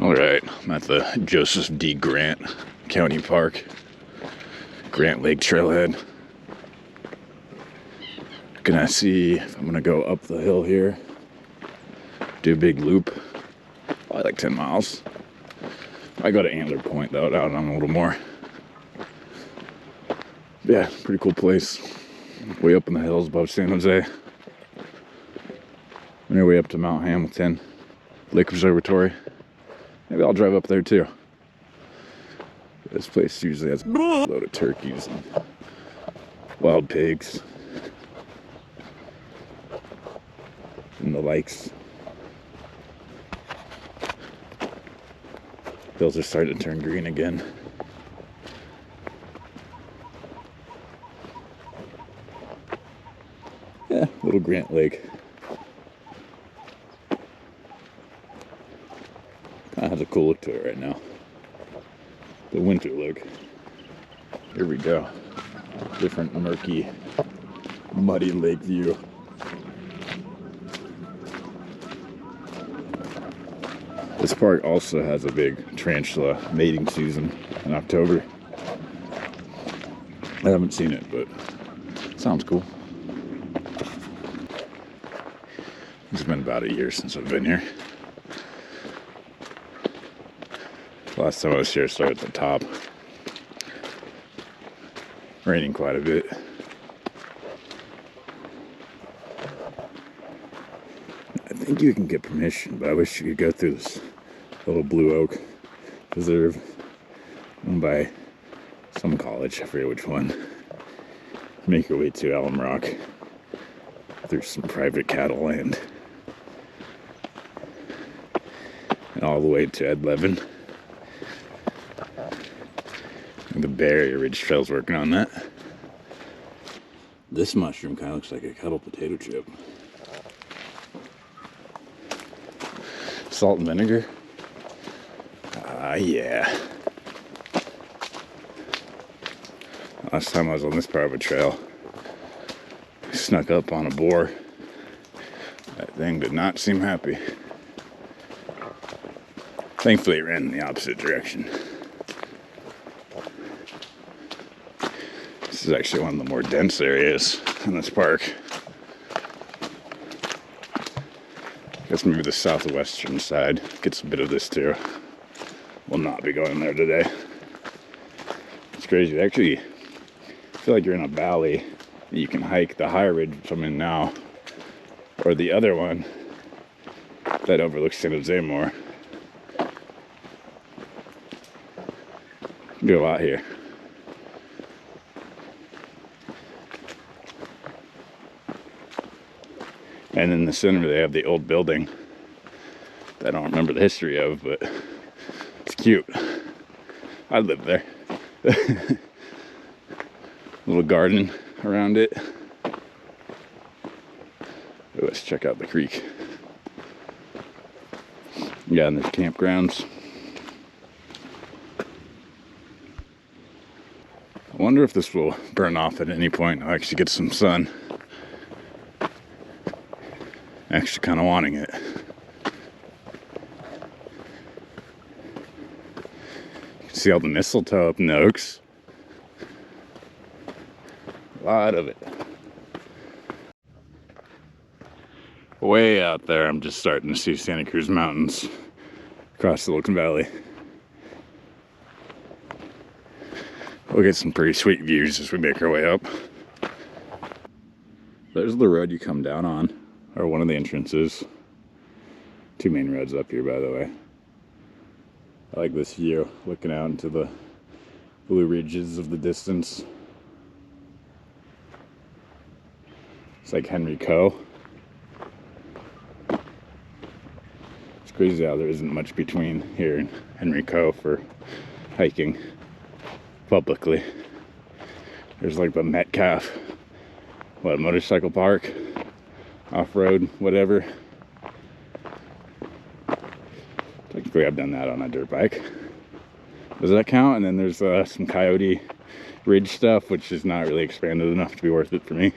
Alright, I'm at the Joseph D. Grant County Park, Grant Lake Trailhead. Gonna see if I'm gonna go up the hill here, do a big loop, probably like 10 miles. I go to Antler Point though, out on a little more. Yeah, pretty cool place. Way up in the hills above San Jose. On your way up to Mount Hamilton, Lake Observatory. Maybe I'll drive up there too. This place usually has a load of turkeys and wild pigs and the likes. Hills are starting to turn green again. Yeah, little Grant Lake. Kind of has a cool look to it right now. The winter look. Here we go. Different murky, muddy lake view. This park also has a big tarantula mating season in October. I haven't seen it, but it sounds cool. It's been about a year since I've been here. Last time I was here, I started at the top. Raining quite a bit. I think you can get permission, but I wish you could go through this little blue oak preserve owned by some college, I forget which one. Make your way to Alum Rock through some private cattle land. And all the way to Ed Levin. The Barrier Ridge Trail's working on that. This mushroom kind of looks like a kettle potato chip. Salt and vinegar. Ah, yeah. Last time I was on this part of a trail, I snuck up on a boar. That thing did not seem happy. Thankfully, it ran in the opposite direction. This is actually one of the more dense areas in this park. I guess maybe the southwestern side gets a bit of this too. We'll not be going there today. It's crazy. Actually, I feel like you're in a valley. You can hike the higher ridge which I'm in now, or the other one that overlooks San Jose more. Do a lot here. And in the center they have the old building that I don't remember the history of, but it's cute. I live there. Little garden around it. Let's check out the creek. Yeah, and there's campgrounds. I wonder if this will burn off at any point. I'll actually get some sun. Actually kind of wanting it. You can see all the mistletoe up in the oaks. A lot of it. Way out there, I'm just starting to see Santa Cruz Mountains across the Silicon Valley. We'll get some pretty sweet views as we make our way up. There's the road you come down on, or one of the entrances. Two main roads up here, by the way. I like this view, looking out into the blue ridges of the distance. It's like Henry Coe. It's crazy how there isn't much between here and Henry Coe for hiking publicly. There's like the Metcalf, motorcycle park, off-road, whatever. Technically I've done that on a dirt bike. Does that count? And then there's some Coyote Ridge stuff, which is not really expanded enough to be worth it for me.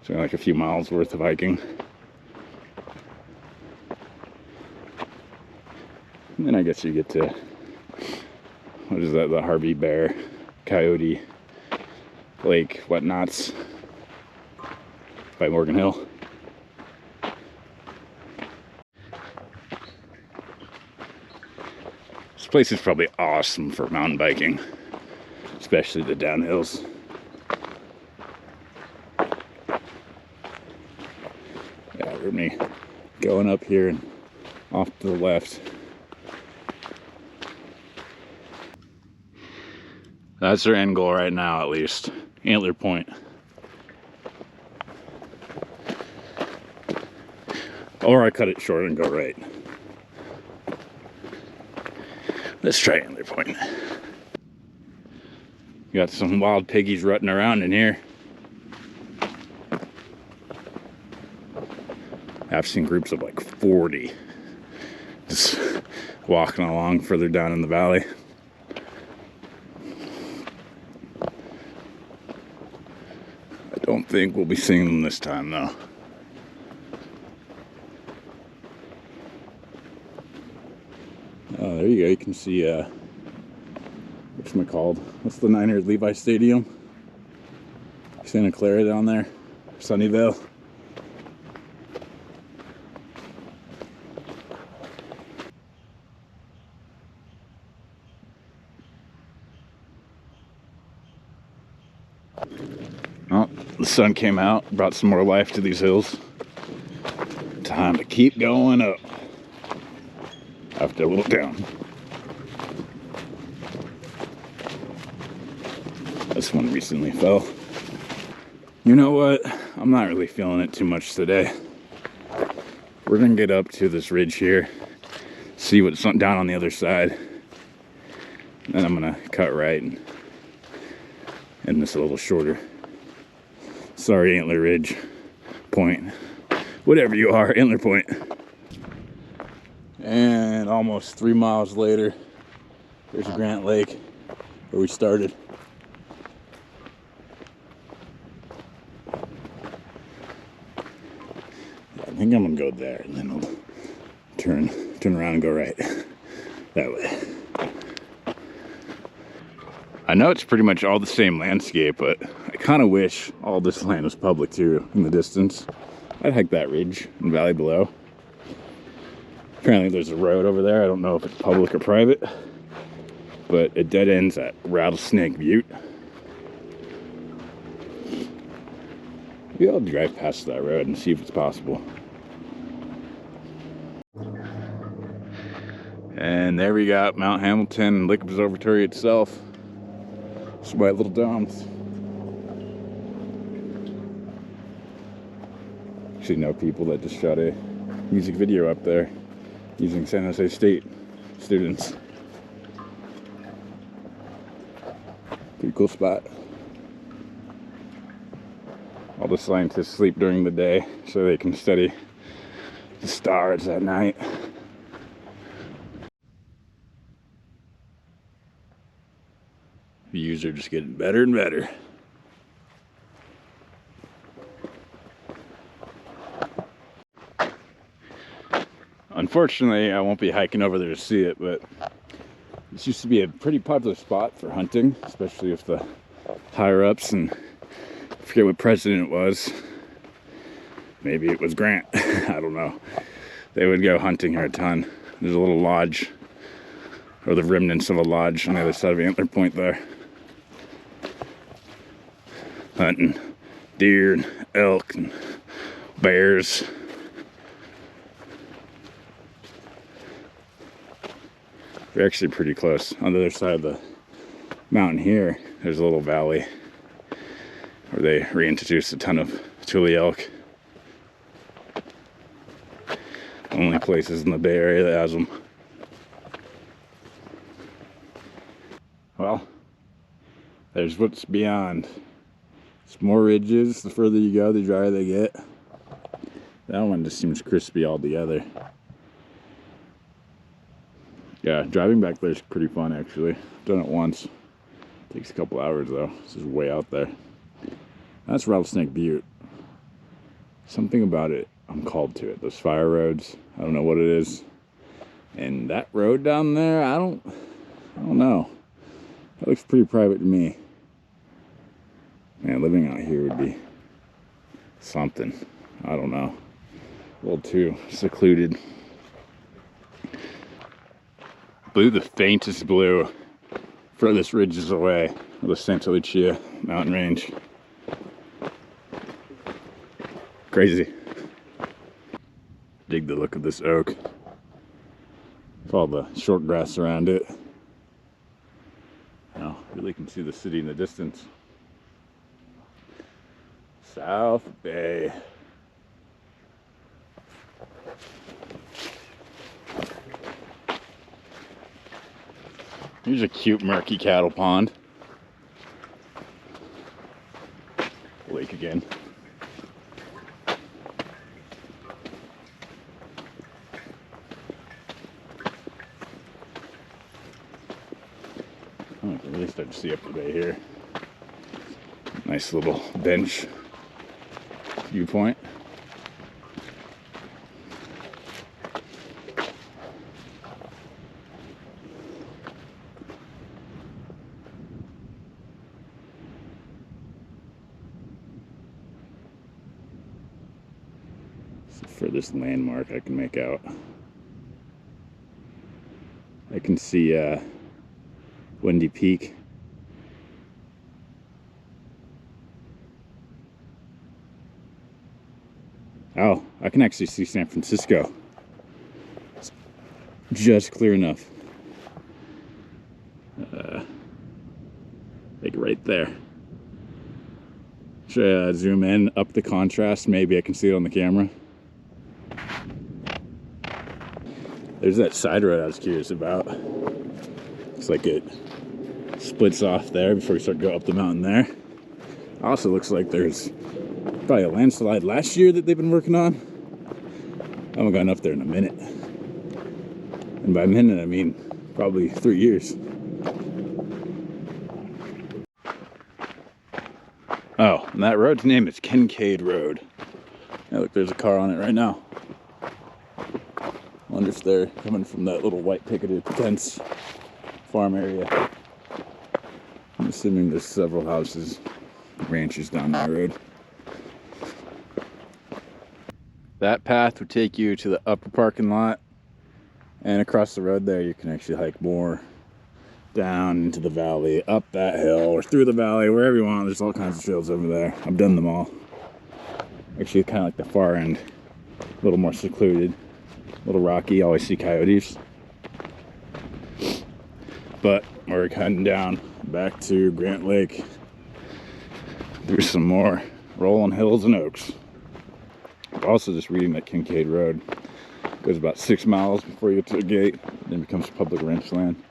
So like a few miles worth of hiking. And then I guess you get to, what is that, the Harvey Bear, Coyote Lake, whatnots by Morgan Hill. This place is probably awesome for mountain biking, especially the downhills. Yeah, we're me going up here and off to the left. That's our end goal right now, at least. Antler Point. Or I cut it short and go right. Let's try Antler Point. Got some wild piggies rutting around in here. I've seen groups of like 40 just walking along further down in the valley. I don't think we'll be seeing them this time though. Oh, there you go. You can see what's it called? What's the Niner Levi Stadium? Santa Clara down there, Sunnyvale. Oh, the sun came out, brought some more life to these hills. Time to keep going up after a little down. This one recently fell. You know what? I'm not really feeling it too much today. We're gonna get up to this ridge here, see what's down on the other side. Then I'm gonna cut right and end this a little shorter. Sorry, Antler Ridge, Point, whatever you are, Antler Point. And almost 3 miles later, there's Grant Lake, where we started. I think I'm gonna go there, and then I'll turn around and go right that way. I know it's pretty much all the same landscape, but I kind of wish all this land was public too in the distance. I'd hike that ridge and valley below. Apparently there's a road over there. I don't know if it's public or private, but it dead ends at Rattlesnake Butte. Maybe I'll drive past that road and see if it's possible. And there we got Mount Hamilton, Lake Observatory itself. Some white little domes. Actually know people that just shot a music video up there using San Jose State students. Pretty cool spot. All the scientists sleep during the day so they can study the stars at night. Views are just getting better and better. Unfortunately, I won't be hiking over there to see it, but this used to be a pretty popular spot for hunting, especially if the higher ups, and I forget what president it was. Maybe it was Grant. I don't know. They would go hunting here a ton. There's a little lodge, or the remnants of a lodge on the other side of Antler Point there. Hunting deer and elk and bears. We're actually pretty close. On the other side of the mountain here, there's a little valley where they reintroduced a ton of tule elk. Only places in the Bay Area that has them. Well, there's what's beyond. It's more ridges. The further you go, the drier they get. That one just seems crispy altogether. Yeah, driving back there is pretty fun actually. Done it once. Takes a couple hours though. This is way out there. That's Rattlesnake Butte. Something about it, I'm called to it. Those fire roads, I don't know what it is. And that road down there, I don't know. That looks pretty private to me. Man, living out here would be something. I don't know. A little too secluded. Blue, the faintest blue, furthest ridges away of the Santa Lucia mountain range. Crazy. Dig the look of this oak. With all the short grass around it. Now, really can see the city in the distance. South Bay. Here's a cute murky cattle pond. Lake again. Oh, I can really start to see up the bay here. Nice little bench viewpoint. Furthest landmark I can make out. I can see Windy Peak. Oh, I can actually see San Francisco. It's just clear enough. Like right there. Should I zoom in, up the contrast? Maybe I can see it on the camera. There's that side road I was curious about. Looks like it splits off there before you start to go up the mountain there. Also looks like there's probably a landslide last year that they've been working on. I haven't gone up there in a minute. And by a minute, I mean probably 3 years. Oh, and that road's name is Kincaid Road. Yeah, look, there's a car on it right now. Wonder if they're coming from that little white picketed fence farm area. I'm assuming there's several houses, ranches down that road. That path would take you to the upper parking lot, and across the road there you can actually hike more down into the valley, up that hill, or through the valley, wherever you want. There's all kinds of trails over there. I've done them all. Actually, kind of like the far end, a little more secluded. A little rocky, always see coyotes. But we're heading down back to Grant Lake through some more rolling hills and oaks. I'm also just reading that Kincaid Road goes about 6 miles before you get to the gate, then becomes public ranch land.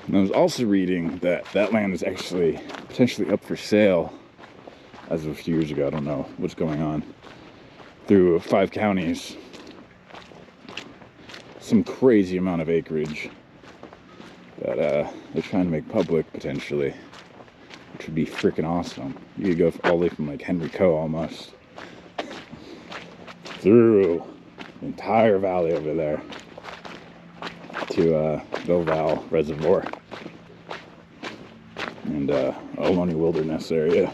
And I was also reading that that land is actually potentially up for sale as of a few years ago. I don't know what's going on. Through 5 counties. Some crazy amount of acreage that they're trying to make public potentially, which would be freaking awesome. You could go all the way from like Henry Coe almost through the entire valley over there to Bellval Reservoir and Ohlone Wilderness area.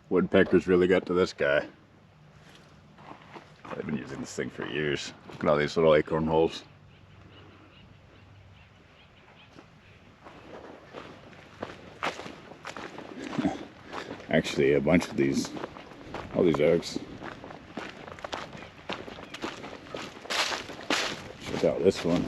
Woodpeckers really got to this guy. I've been using this thing for years. Look at all these little acorn holes. Actually, a bunch of these, all these oaks. Check out this one.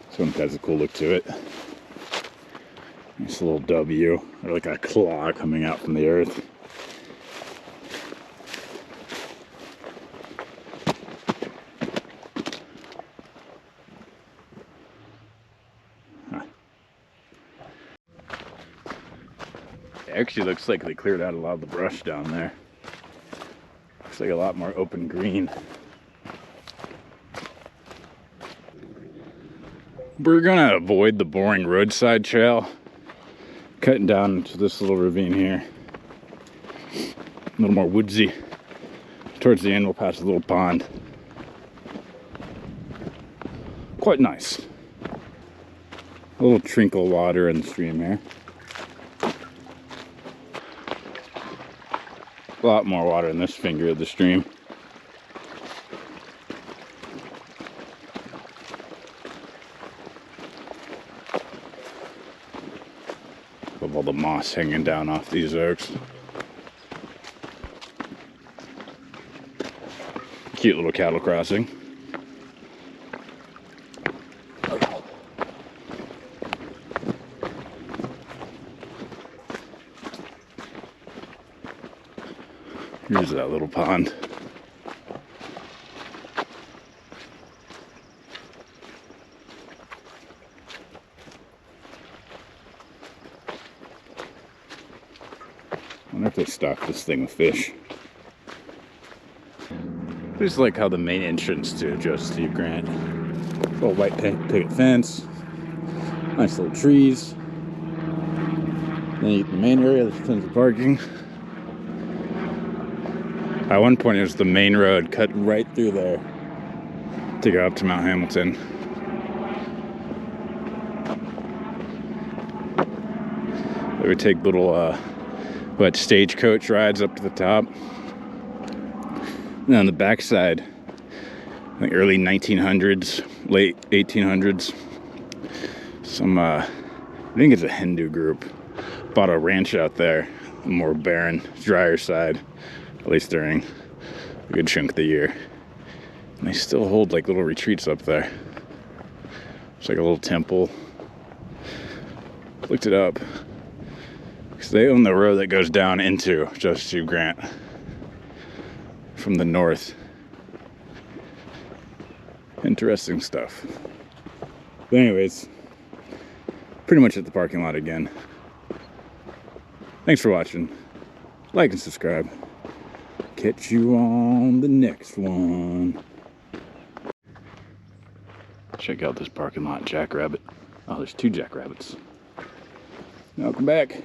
This one has a cool look to it. Nice little W, or like a claw coming out from the earth. actually looks like they cleared out a lot of the brush down there. Looks like a lot more open green. We're gonna avoid the boring roadside trail, cutting down into this little ravine here. A little more woodsy. Towards the end, we'll pass a little pond. Quite nice. A little trickle of water in the stream here. A lot more water in this finger of the stream. Of all the moss hanging down off these oaks. Cute little cattle crossing. Here's that little pond. I wonder if they stock this thing with fish. I just like how the main entrance to Joseph Steve Grant. Little white picket fence. Nice little trees. Then you get the main area, there's tons of parking. At one point it was the main road cut right through there to go up to Mount Hamilton. They would take little stagecoach rides up to the top. And on the backside, I think early 1900s, late 1800s, some I think it's a Hindu group bought a ranch out there, a more barren, drier side, at least during a good chunk of the year. And they still hold like little retreats up there. It's like a little temple. Looked it up. Because they own the road that goes down into Joseph Steve Grant from the north. Interesting stuff. But anyways, pretty much at the parking lot again. Thanks for watching. Like and subscribe. Catch you on the next one. Check out this parking lot, jackrabbit. Oh, there's 2 jackrabbits. Welcome back.